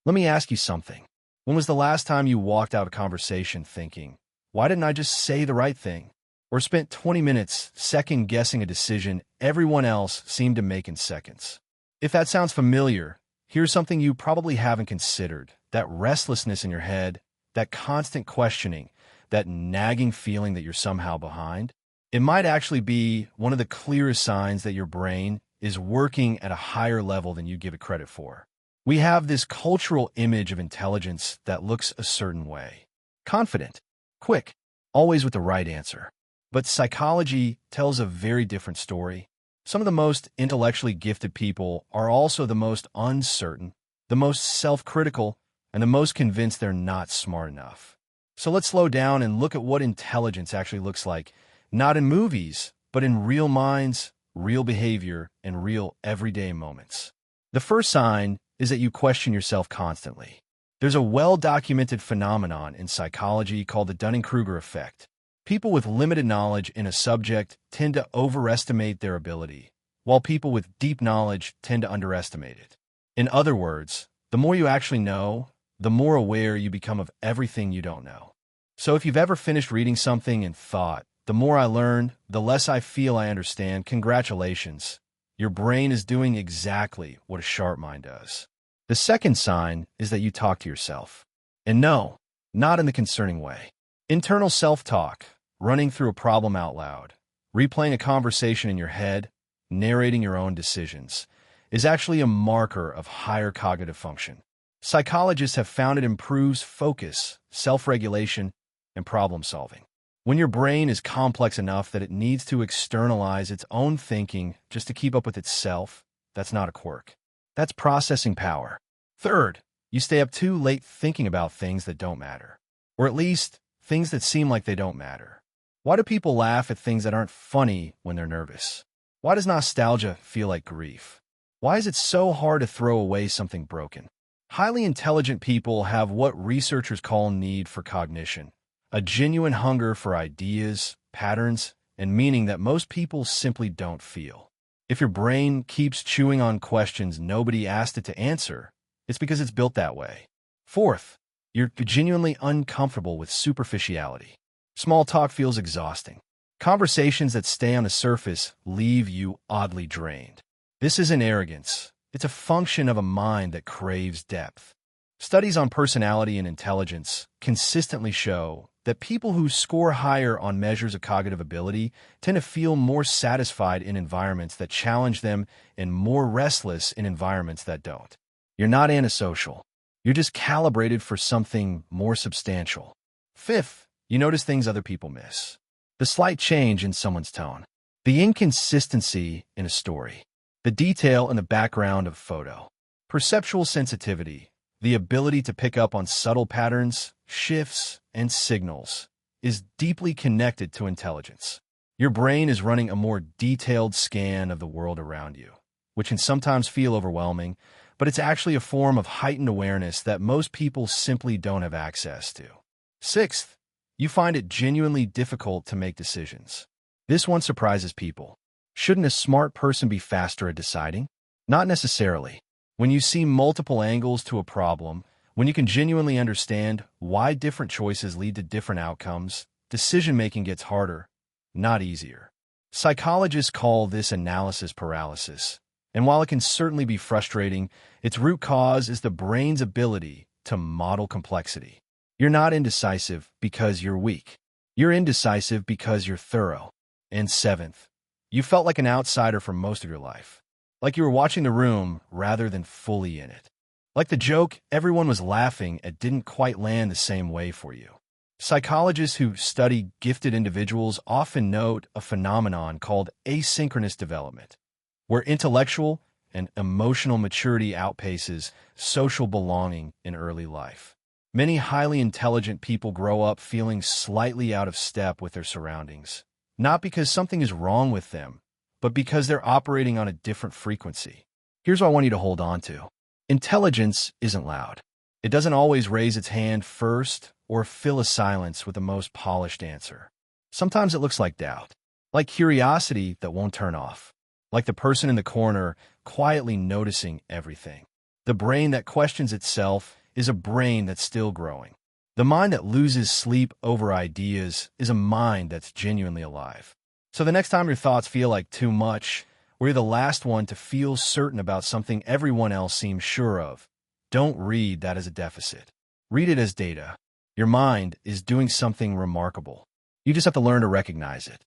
Let me ask you something. When was the last time you walked out of a conversation thinking, why didn't I just say the right thing? Or spent 20 minutes second-guessing a decision everyone else seemed to make in seconds? If that sounds familiar, here's something you probably haven't considered. That restlessness in your head, that constant questioning, that nagging feeling that you're somehow behind. It might actually be one of the clearest signs that your brain is working at a higher level than you give it credit for. We have this cultural image of intelligence that looks a certain way. Confident, quick, always with the right answer. But psychology tells a very different story. Some of the most intellectually gifted people are also the most uncertain, the most self-critical, and the most convinced they're not smart enough. So let's slow down and look at what intelligence actually looks like, not in movies, but in real minds, real behavior, and real everyday moments. The first sign is that you question yourself constantly. There's a well-documented phenomenon in psychology called the Dunning-Kruger effect. People with limited knowledge in a subject tend to overestimate their ability, while people with deep knowledge tend to underestimate it. In other words, the more you actually know, the more aware you become of everything you don't know. So if you've ever finished reading something and thought, the more I learn, the less I feel I understand, congratulations. Your brain is doing exactly what a sharp mind does. The second sign is that you talk to yourself. And no, not in the concerning way. Internal self-talk, running through a problem out loud, replaying a conversation in your head, narrating your own decisions, is actually a marker of higher cognitive function. Psychologists have found it improves focus, self-regulation, and problem-solving. When your brain is complex enough that it needs to externalize its own thinking just to keep up with itself, that's not a quirk. That's processing power. Third, you stay up too late thinking about things that don't matter. Or at least, things that seem like they don't matter. Why do people laugh at things that aren't funny when they're nervous? Why does nostalgia feel like grief? Why is it so hard to throw away something broken? Highly intelligent people have what researchers call need for cognition, a genuine hunger for ideas, patterns, and meaning that most people simply don't feel. If your brain keeps chewing on questions nobody asked it to answer, it's because it's built that way. Fourth, you're genuinely uncomfortable with superficiality. Small talk feels exhausting. Conversations that stay on the surface leave you oddly drained. This isn't arrogance. It's a function of a mind that craves depth. Studies on personality and intelligence consistently show that people who score higher on measures of cognitive ability tend to feel more satisfied in environments that challenge them and more restless in environments that don't. You're not antisocial. You're just calibrated for something more substantial. Fifth, you notice things other people miss. The slight change in someone's tone. The inconsistency in a story. The detail in the background of a photo. Perceptual sensitivity, the ability to pick up on subtle patterns, shifts, and signals, is deeply connected to intelligence. Your brain is running a more detailed scan of the world around you, which can sometimes feel overwhelming, but it's actually a form of heightened awareness that most people simply don't have access to. Sixth, you find it genuinely difficult to make decisions. This one surprises people. Shouldn't a smart person be faster at deciding? Not necessarily. When you see multiple angles to a problem, when you can genuinely understand why different choices lead to different outcomes, decision-making gets harder, not easier. Psychologists call this analysis paralysis, and while it can certainly be frustrating, its root cause is the brain's ability to model complexity. You're not indecisive because you're weak. You're indecisive because you're thorough. And seventh, you felt like an outsider for most of your life. Like you were watching the room rather than fully in it. Like the joke everyone was laughing at didn't quite land the same way for you. Psychologists who study gifted individuals often note a phenomenon called asynchronous development, where intellectual and emotional maturity outpaces social belonging in early life. Many highly intelligent people grow up feeling slightly out of step with their surroundings, not because something is wrong with them, but because they're operating on a different frequency. Here's what I want you to hold on to. Intelligence isn't loud. It doesn't always raise its hand first or fill a silence with the most polished answer. Sometimes it looks like doubt, like curiosity that won't turn off, like the person in the corner quietly noticing everything. The brain that questions itself is a brain that's still growing. The mind that loses sleep over ideas is a mind that's genuinely alive. So the next time your thoughts feel like too much, or you're the last one to feel certain about something everyone else seems sure of, don't read that as a deficit. Read it as data. Your mind is doing something remarkable. You just have to learn to recognize it.